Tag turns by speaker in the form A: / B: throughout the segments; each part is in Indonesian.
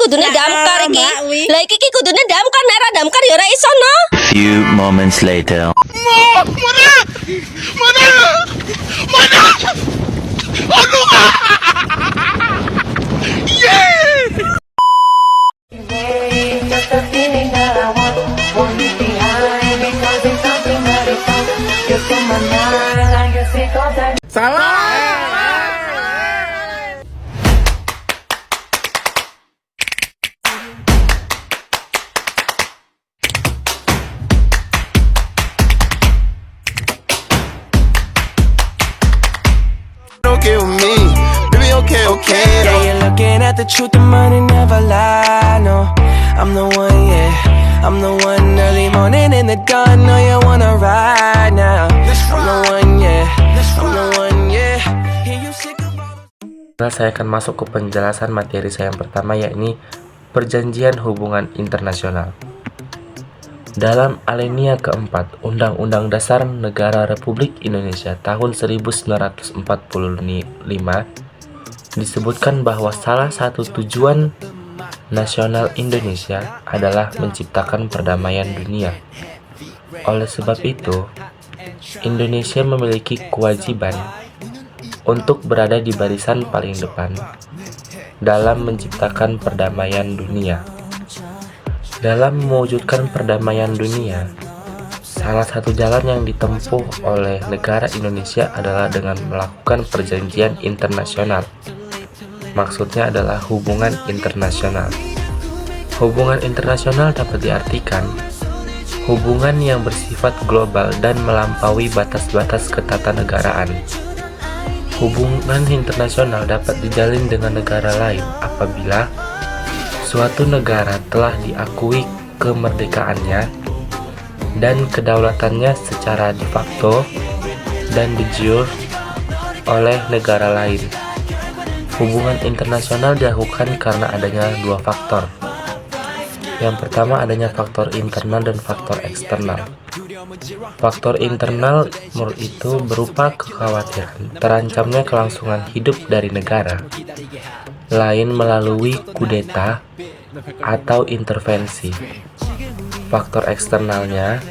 A: kudune damkar iki. Lah iki kudune damkar, nek ora damkar ya ora iso no.
B: Few moments later.
C: Just a feeling that I want you behind because it's something that is so just in my mind. I guess it goes that.
D: Okay with me, baby, okay.
E: Yeah, you're looking at the truth, the money never lie, no. I'm the one, yeah, I'm the one. Early morning in the dawn, know you wanna ride now. I'm the one, yeah, I'm the one, yeah. Hear you sick of all.
F: Saya akan masuk ke penjelasan materi saya yang pertama, yakni perjanjian hubungan internasional. Dalam alinea keempat Undang-Undang Dasar Negara Republik Indonesia tahun 1945 disebutkan bahwa salah satu tujuan nasional Indonesia adalah menciptakan perdamaian dunia. Oleh sebab itu, Indonesia memiliki kewajiban untuk berada di barisan paling depan dalam menciptakan perdamaian dunia. Dalam mewujudkan perdamaian dunia, salah satu jalan yang ditempuh oleh negara Indonesia adalah dengan melakukan perjanjian internasional. Maksudnya adalah hubungan internasional. Hubungan internasional dapat diartikan hubungan yang bersifat global dan melampaui batas-batas ketatanegaraan. Hubungan internasional dapat dijalin dengan negara lain apabila suatu negara telah diakui kemerdekaannya dan kedaulatannya secara de facto dan de jure oleh negara lain. Hubungan internasional dilakukan karena adanya dua faktor. Yang pertama, adanya faktor internal dan faktor eksternal. Faktor internal itu berupa kekhawatiran terancamnya kelangsungan hidup dari negara lain melalui kudeta atau intervensi. Faktor eksternalnya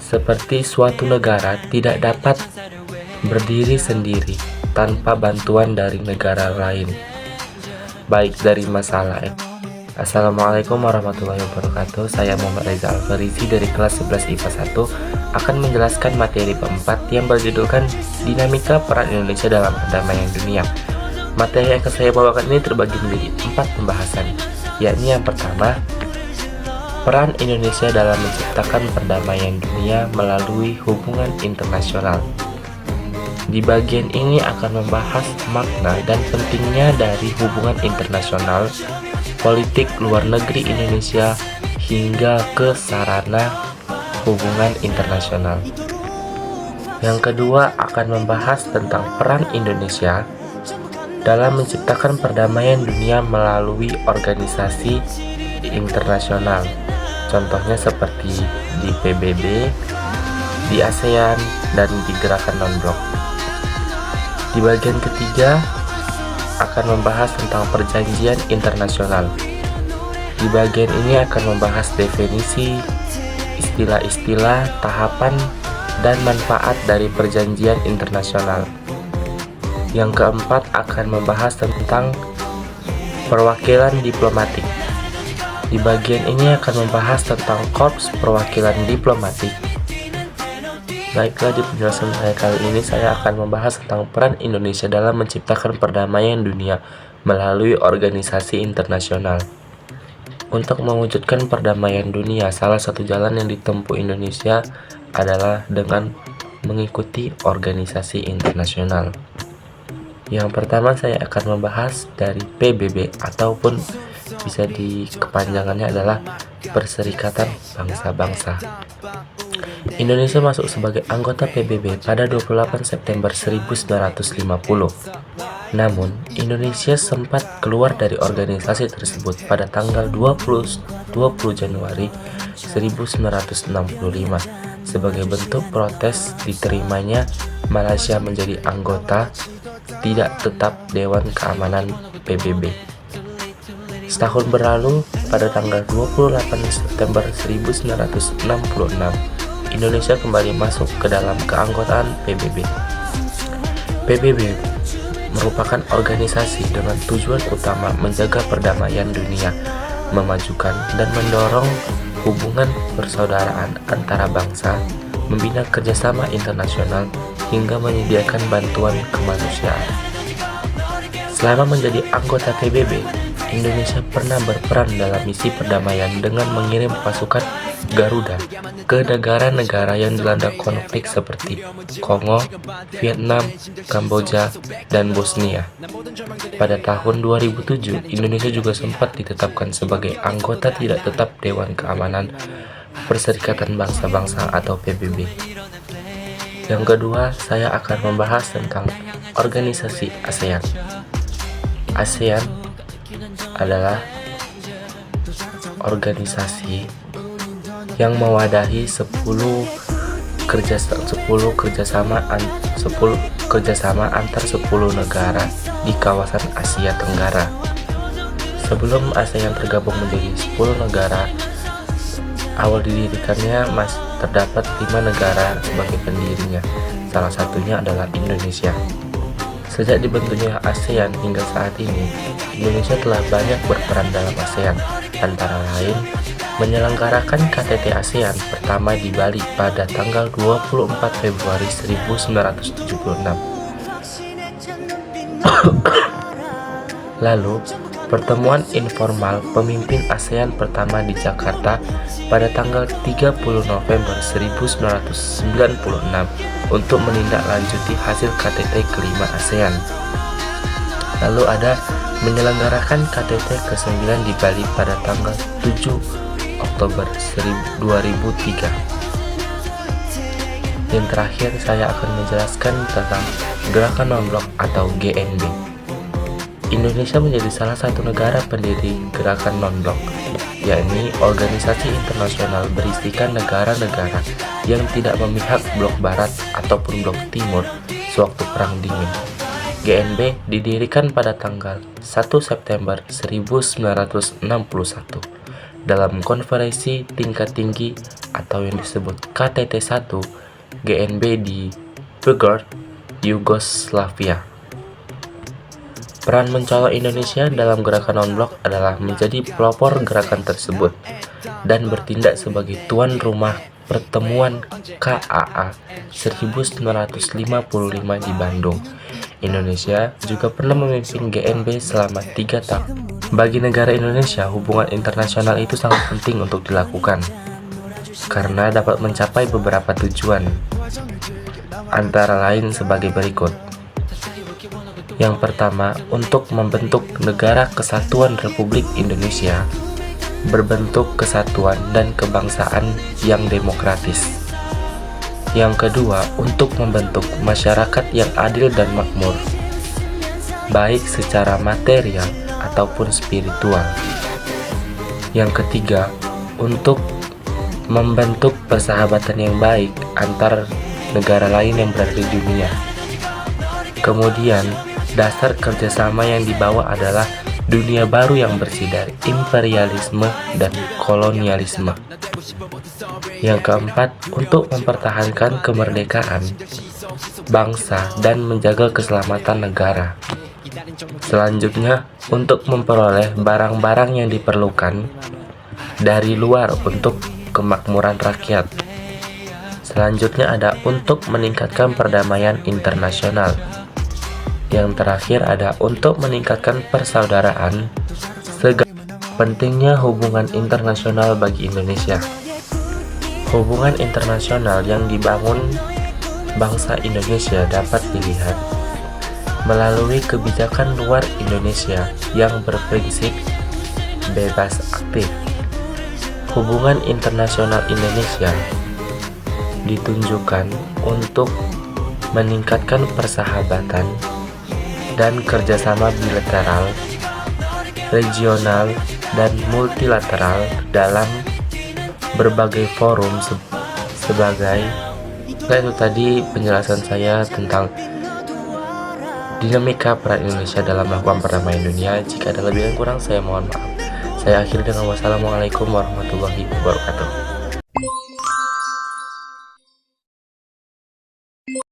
F: seperti suatu negara tidak dapat berdiri sendiri tanpa bantuan dari negara lain, baik dari masalah. Assalamualaikum warahmatullahi wabarakatuh. Saya Muhammad Reza Alfarizi dari kelas 11 IPA 1 akan menjelaskan materi keempat yang berjudulkan Dinamika Peran Indonesia dalam Perdamaian Dunia. Materi yang akan saya bawakan ini terbagi menjadi 4 pembahasan, yakni yang pertama, peran Indonesia dalam menciptakan perdamaian dunia melalui hubungan internasional. Di bagian ini akan membahas makna dan pentingnya dari hubungan internasional, politik luar negeri Indonesia, hingga ke sarana hubungan internasional. Yang kedua akan membahas tentang peran Indonesia dalam menciptakan perdamaian dunia melalui organisasi internasional, contohnya seperti di PBB, di ASEAN, dan di gerakan non-blok. Di bagian ketiga akan membahas tentang perjanjian internasional. Di bagian ini akan membahas definisi, istilah-istilah, tahapan, dan manfaat dari perjanjian internasional. Yang keempat akan membahas tentang perwakilan diplomatik. Di bagian ini akan membahas tentang korps perwakilan diplomatik. Baiklah, di penjelasan saya kali ini saya akan membahas tentang peran Indonesia dalam menciptakan perdamaian dunia melalui organisasi internasional. Untuk mewujudkan perdamaian dunia, salah satu jalan yang ditempuh Indonesia adalah dengan mengikuti organisasi internasional. Yang pertama saya akan membahas dari PBB ataupun bisa kepanjangannya adalah Perserikatan Bangsa-Bangsa. Indonesia masuk sebagai anggota PBB pada 28 September 1950. Namun, Indonesia sempat keluar dari organisasi tersebut pada tanggal 20 Januari 1965 sebagai bentuk protes diterimanya Malaysia menjadi anggota tidak tetap Dewan Keamanan PBB. Setahun berlalu, pada tanggal 28 September 1966, Indonesia kembali masuk ke dalam keanggotaan PBB. PBB merupakan organisasi dengan tujuan utama menjaga perdamaian dunia, memajukan dan mendorong hubungan persaudaraan antara bangsa, membina kerjasama internasional, hingga menyediakan bantuan kemanusiaan. Selama menjadi anggota PBB, Indonesia pernah berperan dalam misi perdamaian dengan mengirim pasukan Garuda ke negara-negara yang dilanda konflik seperti Kongo, Vietnam, Kamboja, dan Bosnia. Pada tahun 2007, Indonesia juga sempat ditetapkan sebagai anggota tidak tetap Dewan Keamanan Perserikatan Bangsa-Bangsa atau PBB. Yang kedua, saya akan membahas tentang organisasi ASEAN. ASEAN adalah organisasi yang mewadahi 10 kerjasama antar 10 negara di kawasan Asia Tenggara. Sebelum ASEAN tergabung menjadi 10 negara, awal didirikannya masih terdapat 5 negara sebagai pendirinya. Salah satunya adalah Indonesia. Sejak dibentuknya ASEAN hingga saat ini, Indonesia telah banyak berperan dalam ASEAN, antara lain menyelenggarakan KTT ASEAN pertama di Bali pada tanggal 24 Februari 1976. Lalu, pertemuan informal pemimpin ASEAN pertama di Jakarta pada tanggal 30 November 1996 untuk menindaklanjuti hasil KTT kelima ASEAN. Lalu ada menyelenggarakan KTT ke-9 di Bali pada tanggal 7 Oktober 2003. Yang terakhir, saya akan menjelaskan tentang Gerakan Non-Blok atau GNB. Indonesia menjadi salah satu negara pendiri Gerakan Non-Blok, yakni organisasi internasional berisikan negara-negara yang tidak memihak blok barat ataupun blok timur sewaktu Perang Dingin. GNB didirikan pada tanggal 1 September 1961 dalam konferensi tingkat tinggi atau yang disebut KTT-1 GNB di Belgrade, Yugoslavia. Peran mencolok Indonesia dalam Gerakan Non-Blok adalah menjadi pelopor gerakan tersebut dan bertindak sebagai tuan rumah pertemuan KAA 1955 di Bandung. Indonesia juga pernah memimpin GNB selama 3 tahun. Bagi negara Indonesia, hubungan internasional itu sangat penting untuk dilakukan karena dapat mencapai beberapa tujuan, antara lain sebagai berikut. Yang pertama, untuk membentuk Negara Kesatuan Republik Indonesia berbentuk kesatuan dan kebangsaan yang demokratis. Yang kedua, untuk membentuk masyarakat yang adil dan makmur, baik secara material ataupun spiritual. Yang ketiga, untuk membentuk persahabatan yang baik antar negara lain yang berada di dunia. Kemudian, dasar kerjasama yang dibawa adalah dunia baru yang bersih dari imperialisme dan kolonialisme. Yang keempat, untuk mempertahankan kemerdekaan bangsa dan menjaga keselamatan negara. Selanjutnya, untuk memperoleh barang-barang yang diperlukan dari luar untuk kemakmuran rakyat. Selanjutnya ada untuk meningkatkan perdamaian internasional. Yang terakhir ada untuk meningkatkan persaudaraan. Pentingnya hubungan internasional bagi Indonesia. Hubungan internasional yang dibangun bangsa Indonesia dapat dilihat melalui kebijakan luar Indonesia yang berprinsip bebas aktif. Hubungan internasional Indonesia ditunjukkan untuk meningkatkan persahabatan dan kerjasama bilateral, regional, dan multilateral dalam berbagai forum sebagai itu tadi penjelasan saya tentang dinamika peran Indonesia dalam melakukan perdamaian dunia. Jika ada lebih dan kurang, saya mohon maaf. Saya akhiri dengan wassalamualaikum warahmatullahi wabarakatuh.